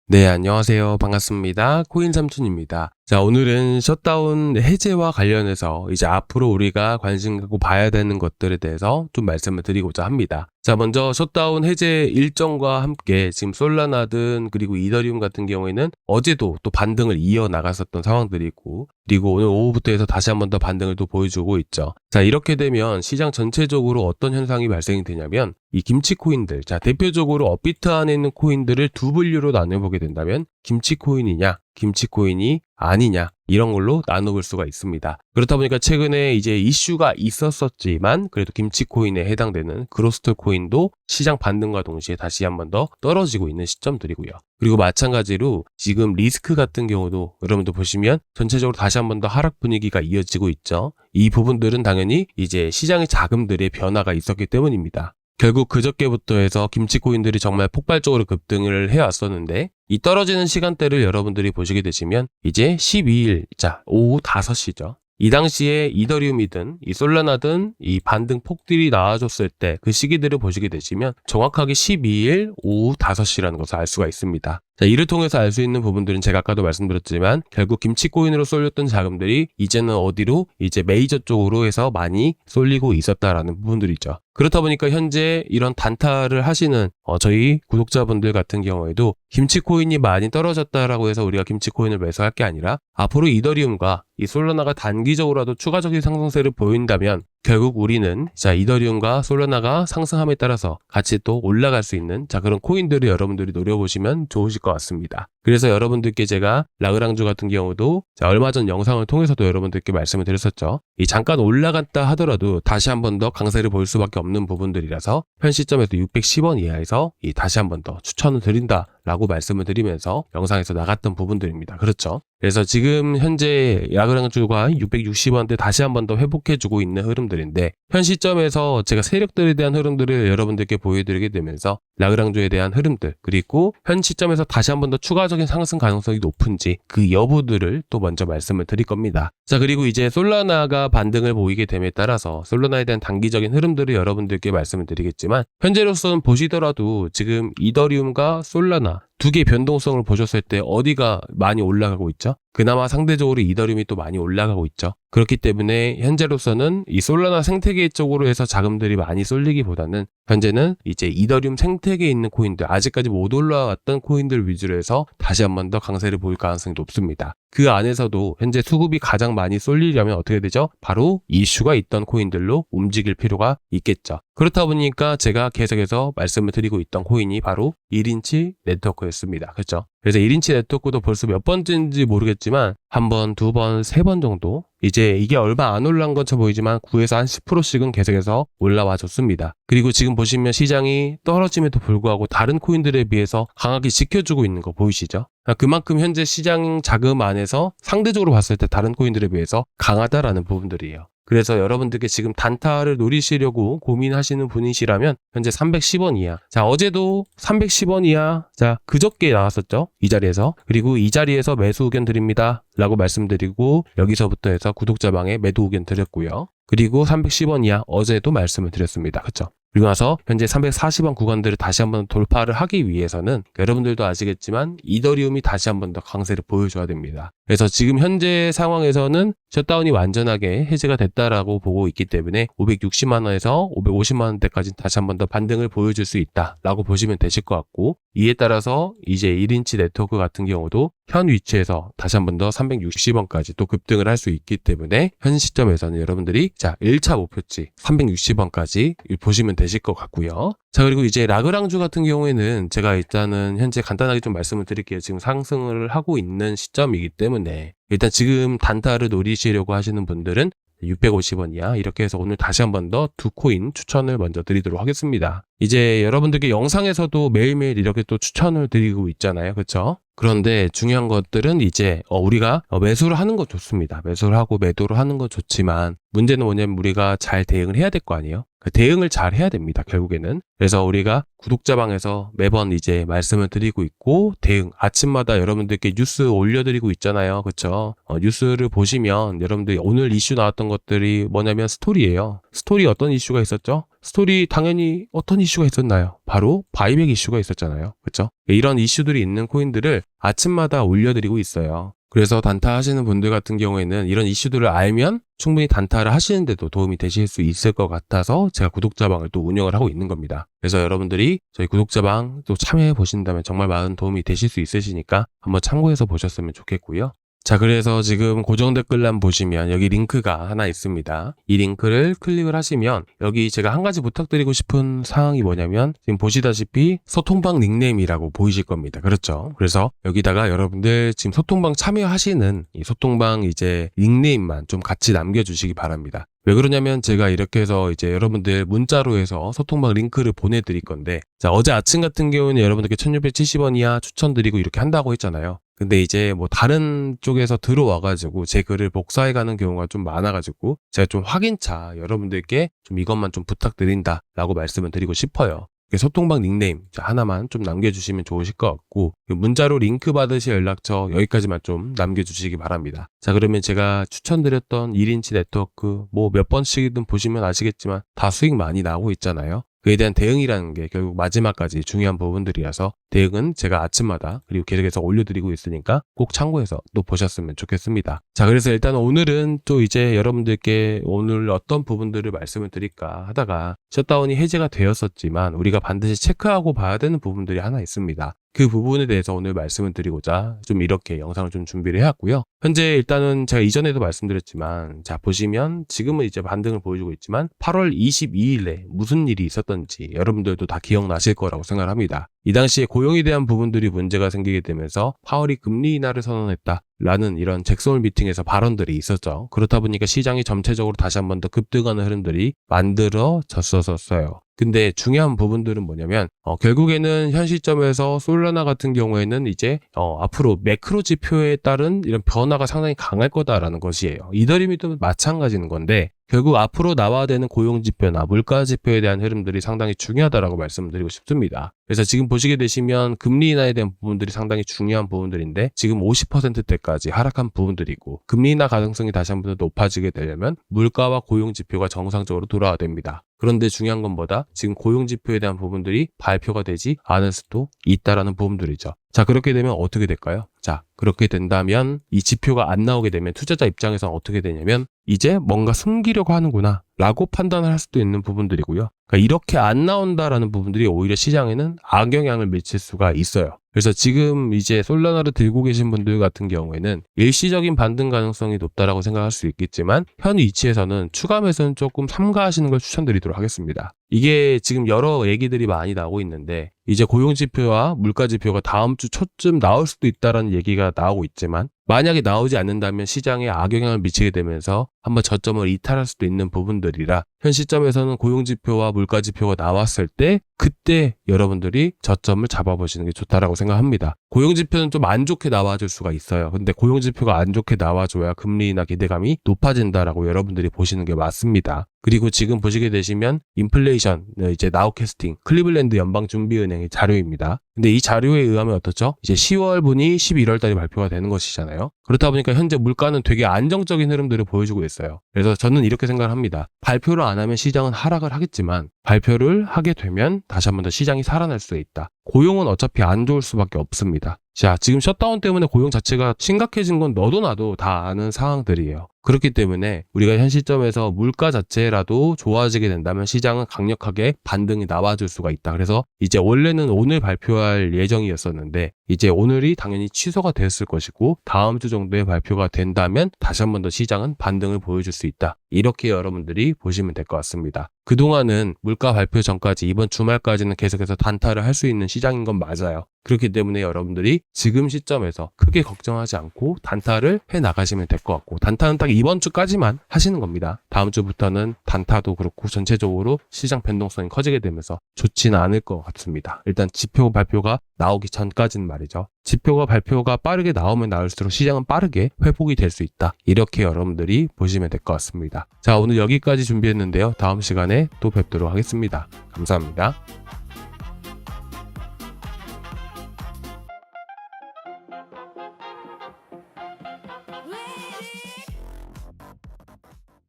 네, 안녕하세요. 반갑습니다. 코인 삼촌입니다. 자, 오늘은 셧다운 해제와 관련해서 이제 앞으로 우리가 관심 갖고 봐야 되는 것들에 대해서 좀 말씀을 드리고자 합니다. 자, 먼저 셧다운 해제 일정과 함께 지금 솔라나든 그리고 이더리움 같은 경우에는 어제도 또 반등을 이어나갔었던 상황들이고, 그리고 오늘 오후부터 해서 다시 한 번 더 반등을 또 보여주고 있죠. 자, 이렇게 되면 시장 전체적으로 어떤 현상이 발생이 되냐면 이 김치 코인들, 자, 대표적으로 업비트 안에 있는 코인들을 두 분류로 나눠보게 된다면 김치 코인이냐, 김치 코인이 아니냐, 이런 걸로 나눠볼 수가 있습니다. 그렇다 보니까 최근에 이제 이슈가 있었었지만 그래도 김치 코인에 해당되는 그로스트 코인도 시장 반등과 동시에 다시 한 번 더 떨어지고 있는 시점들이고요. 그리고 마찬가지로 지금 리스크 같은 경우도 여러분들 보시면 전체적으로 다시 한 번 더 하락 분위기가 이어지고 있죠. 이 부분들은 당연히 이제 시장의 자금들의 변화가 있었기 때문입니다. 결국 그저께부터 해서 김치코인들이 정말 폭발적으로 급등을 해왔었는데 이 떨어지는 시간대를 여러분들이 보시게 되시면 이제 12일, 자, 오후 5시죠. 이 당시에 이더리움이든 이 솔라나든 이 반등 폭들이 나와줬을 때 그 시기들을 보시게 되시면 정확하게 12일 오후 5시라는 것을 알 수가 있습니다. 자, 이를 통해서 알 수 있는 부분들은 제가 아까도 말씀드렸지만 결국 김치코인으로 쏠렸던 자금들이 이제는 어디로? 이제 메이저 쪽으로 해서 많이 쏠리고 있었다라는 부분들이죠. 그렇다 보니까 현재 이런 단타를 하시는 저희 구독자분들 같은 경우에도 김치코인이 많이 떨어졌다라고 해서 우리가 김치코인을 매수할 게 아니라 앞으로 이더리움과 이 솔라나가 단기적으로라도 추가적인 상승세를 보인다면 결국 우리는 자 이더리움과 솔라나가 상승함에 따라서 같이 또 올라갈 수 있는 자 그런 코인들을 여러분들이 노려보시면 좋으실 것 같습니다. 그래서 여러분들께 제가 라그랑주 같은 경우도 자 얼마 전 영상을 통해서도 여러분들께 말씀을 드렸었죠. 이 잠깐 올라갔다 하더라도 다시 한 번 더 강세를 보일 수밖에 없는 부분들이라서 현 시점에서 610원 이하에서 이 다시 한 번 더 추천을 드린다라고 말씀을 드리면서 영상에서 나갔던 부분들입니다. 그렇죠? 그래서 지금 현재 라그랑주가 660원대 다시 한 번 더 회복해주고 있는 흐름들인데 현 시점에서 제가 세력들에 대한 흐름들을 여러분들께 보여드리게 되면서 라그랑주에 대한 흐름들 그리고 현 시점에서 다시 한 번 더 추가적인 상승 가능성이 높은지 그 여부들을 또 먼저 말씀을 드릴 겁니다. 자 그리고 이제 솔라나가 반등을 보이게 됨에 따라서 솔라나에 대한 단기적인 흐름들을 여러분들께 말씀을 드리겠지만 현재로서는 보시더라도 지금 이더리움과 솔라나 두 개의 변동성을 보셨을 때 어디가 많이 올라가고 있죠? 그나마 상대적으로 이더리움이 또 많이 올라가고 있죠. 그렇기 때문에 현재로서는 이 솔라나 생태계 쪽으로 해서 자금들이 많이 쏠리기보다는 현재는 이제 이더리움 생태계에 있는 코인들 아직까지 못 올라왔던 코인들 위주로 해서 다시 한 번 더 강세를 보일 가능성이 높습니다. 그 안에서도 현재 수급이 가장 많이 쏠리려면 어떻게 되죠? 바로 이슈가 있던 코인들로 움직일 필요가 있겠죠. 그렇다 보니까 제가 계속해서 말씀을 드리고 있던 코인이 바로 1인치 네트워크였습니다. 그렇죠? 그래서 1인치 네트워크도 벌써 몇 번째인지 모르겠지만 한 번, 두 번, 세 번 정도 이제 이게 얼마 안 올라온 것처럼 보이지만 9에서 한 10%씩은 계속해서 올라와 줬습니다. 그리고 지금 보시면 시장이 떨어짐에도 불구하고 다른 코인들에 비해서 강하게 지켜주고 있는 거 보이시죠? 그만큼 현재 시장 자금 안에서 상대적으로 봤을 때 다른 코인들에 비해서 강하다라는 부분들이에요. 그래서 여러분들께 지금 단타를 노리시려고 고민하시는 분이시라면 현재 310원 이하. 자, 어제도 310원 이하. 자, 그저께 나왔었죠. 이 자리에서. 그리고 이 자리에서 매수 의견 드립니다. 라고 말씀드리고 여기서부터 해서 구독자방에 매도 의견 드렸고요. 그리고 310원 이하 어제도 말씀을 드렸습니다. 그렇죠? 그리고 나서 현재 340원 구간들을 다시 한번 돌파를 하기 위해서는 여러분들도 아시겠지만 이더리움이 다시 한번 더 강세를 보여줘야 됩니다. 그래서 지금 현재 상황에서는 셧다운이 완전하게 해제가 됐다라고 보고 있기 때문에 560만원에서 550만원대까지 다시 한번 더 반등을 보여줄 수 있다라고 보시면 되실 것 같고 이에 따라서 이제 1인치 네트워크 같은 경우도 현 위치에서 다시 한번 더 360원까지 또 급등을 할 수 있기 때문에 현 시점에서는 여러분들이 자 1차 목표치 360원까지 보시면 되실 것 같고요. 자 그리고 이제 라그랑주 같은 경우에는 제가 일단은 현재 간단하게 좀 말씀을 드릴게요. 지금 상승을 하고 있는 시점이기 때문에 일단 지금 단타를 노리시려고 하시는 분들은 650원 이하 이렇게 해서 오늘 다시 한 번 더 두 코인 추천을 먼저 드리도록 하겠습니다. 이제 여러분들께 영상에서도 매일매일 이렇게 또 추천을 드리고 있잖아요. 그렇죠? 그런데 중요한 것들은 이제 우리가 매수를 하는 거 좋습니다. 매수를 하고 매도를 하는 거 좋지만 문제는 뭐냐면 우리가 잘 대응을 해야 될 거 아니에요? 그 대응을 잘 해야 됩니다. 결국에는. 그래서 우리가 구독자방에서 매번 이제 말씀을 드리고 있고 대응 아침마다 여러분들께 뉴스 올려드리고 있잖아요. 그렇죠? 뉴스를 보시면 여러분들이 오늘 이슈 나왔던 것들이 뭐냐면 스토리예요. 스토리 어떤 이슈가 있었죠? 스토리 당연히 어떤 이슈가 있었나요? 바로 바이백 이슈가 있었잖아요. 그렇죠? 이런 이슈들이 있는 코인들을 아침마다 올려드리고 있어요. 그래서 단타 하시는 분들 같은 경우에는 이런 이슈들을 알면 충분히 단타를 하시는데도 도움이 되실 수 있을 것 같아서 제가 구독자방을 또 운영을 하고 있는 겁니다. 그래서 여러분들이 저희 구독자방 또 참여해 보신다면 정말 많은 도움이 되실 수 있으시니까 한번 참고해서 보셨으면 좋겠고요. 자, 그래서 지금 고정 댓글란 보시면 여기 링크가 하나 있습니다. 이 링크를 클릭을 하시면 여기 제가 한 가지 부탁드리고 싶은 사항이 뭐냐면 지금 보시다시피 소통방 닉네임이라고 보이실 겁니다. 그렇죠? 그래서 여기다가 여러분들 지금 소통방 참여하시는 이 소통방 이제 닉네임만 좀 같이 남겨주시기 바랍니다. 왜 그러냐면 제가 이렇게 해서 이제 여러분들 문자로 해서 소통방 링크를 보내드릴 건데, 자, 어제 아침 같은 경우는 여러분들께 1670원 이하 추천드리고 이렇게 한다고 했잖아요. 근데 이제 뭐 다른 쪽에서 들어와가지고 제 글을 복사해가는 경우가 좀 많아가지고 제가 좀 확인차 여러분들께 좀 이것만 좀 부탁드린다 라고 말씀을 드리고 싶어요. 소통방 닉네임 하나만 좀 남겨주시면 좋으실 것 같고, 문자로 링크 받으실 연락처 여기까지만 좀 남겨주시기 바랍니다. 자, 그러면 제가 추천드렸던 1인치 네트워크 뭐 몇 번씩이든 보시면 아시겠지만 다 수익 많이 나오고 있잖아요. 그에 대한 대응이라는 게 결국 마지막까지 중요한 부분들이라서 대응은 제가 아침마다 그리고 계속해서 올려드리고 있으니까 꼭 참고해서 또 보셨으면 좋겠습니다. 자, 그래서 일단 오늘은 또 이제 여러분들께 오늘 어떤 부분들을 말씀을 드릴까 하다가 셧다운이 해제가 되었었지만 우리가 반드시 체크하고 봐야 되는 부분들이 하나 있습니다. 그 부분에 대해서 오늘 말씀을 드리고자 좀 이렇게 영상을 좀 준비를 해왔고요. 현재 일단은 제가 이전에도 말씀드렸지만, 자, 보시면 지금은 이제 반등을 보여주고 있지만 8월 22일에 무슨 일이 있었던지 여러분들도 다 기억나실 거라고 생각합니다. 이 당시에 고용에 대한 부분들이 문제가 생기게 되면서 파월이 금리 인하를 선언했다라는 이런 잭슨 미팅에서 발언들이 있었죠. 그렇다 보니까 시장이 전체적으로 다시 한 번 더 급등하는 흐름들이 만들어졌었어요. 근데 중요한 부분들은 뭐냐면 결국에는 현 시점에서 솔라나 같은 경우에는 이제 앞으로 매크로 지표에 따른 이런 변화가 상당히 강할 거다라는 것이에요. 이더리움도 마찬가지인 건데 결국 앞으로 나와야 되는 고용지표나 물가지표에 대한 흐름들이 상당히 중요하다라고 말씀드리고 싶습니다. 그래서 지금 보시게 되시면 금리 인하에 대한 부분들이 상당히 중요한 부분들인데 지금 50%대까지 하락한 부분들이고, 금리 인하 가능성이 다시 한 번 더 높아지게 되려면 물가와 고용지표가 정상적으로 돌아와야 됩니다. 그런데 중요한 건 뭐다? 지금 고용지표에 대한 부분들이 발표가 되지 않을 수도 있다라는 부분들이죠. 자, 그렇게 되면 어떻게 될까요? 자, 그렇게 된다면 이 지표가 안 나오게 되면 투자자 입장에서는 어떻게 되냐면 이제 뭔가 숨기려고 하는구나 라고 판단을 할 수도 있는 부분들이고요. 그러니까 이렇게 안 나온다라는 부분들이 오히려 시장에는 악영향을 미칠 수가 있어요. 그래서 지금 이제 솔라나를 들고 계신 분들 같은 경우에는 일시적인 반등 가능성이 높다라고 생각할 수 있겠지만 현 위치에서는 추가 매수는 조금 삼가하시는 걸 추천드리도록 하겠습니다. 이게 지금 여러 얘기들이 많이 나오고 있는데 이제 고용지표와 물가지표가 다음 주 초쯤 나올 수도 있다라는 얘기가 나오고 있지만 만약에 나오지 않는다면 시장에 악영향을 미치게 되면서 한번 저점을 이탈할 수도 있는 부분들이라 현 시점에서는 고용지표와 물가지표가 나왔을 때 그때 여러분들이 저점을 잡아보시는 게 좋다라고 생각합니다. 고용지표는 좀 안 좋게 나와줄 수가 있어요. 근데 고용지표가 안 좋게 나와줘야 금리나 기대감이 높아진다라고 여러분들이 보시는 게 맞습니다. 그리고 지금 보시게 되시면 인플레이션, 이제 나우캐스팅, 클리블랜드 연방준비은행의 자료입니다. 근데 이 자료에 의하면 어떻죠? 이제 10월분이 11월 달에 발표가 되는 것이잖아요. 그렇다 보니까 현재 물가는 되게 안정적인 흐름들을 보여주고 있어요. 그래서 저는 이렇게 생각을 합니다. 발표를 안 하면 시장은 하락을 하겠지만 발표를 하게 되면 다시 한 번 더 시장이 살아날 수 있다. 고용은 어차피 안 좋을 수밖에 없습니다. 자, 지금 셧다운 때문에 고용 자체가 심각해진 건 너도 나도 다 아는 상황들이에요. 그렇기 때문에 우리가 현 시점에서 물가 자체라도 좋아지게 된다면 시장은 강력하게 반등이 나와줄 수가 있다. 그래서 이제 원래는 오늘 발표할 예정이었었는데 이제 오늘이 당연히 취소가 됐을 것이고 다음 주 정도에 발표가 된다면 다시 한 번 더 시장은 반등을 보여줄 수 있다. 이렇게 여러분들이 보시면 될 것 같습니다. 그동안은 물가 발표 전까지 이번 주말까지는 계속해서 단타를 할 수 있는 시장인 건 맞아요. 그렇기 때문에 여러분들이 지금 시점에서 크게 걱정하지 않고 단타를 해 나가시면 될 것 같고, 단타는 딱 이번 주까지만 하시는 겁니다. 다음 주부터는 단타도 그렇고 전체적으로 시장 변동성이 커지게 되면서 좋지는 않을 것 같습니다. 일단 지표 발표가 나오기 전까지는 말이죠. 지표가 발표가 빠르게 나오면 나올수록 시장은 빠르게 회복이 될 수 있다. 이렇게 여러분들이 보시면 될 것 같습니다. 자, 오늘 여기까지 준비했는데요. 다음 시간에 또 뵙도록 하겠습니다. 감사합니다.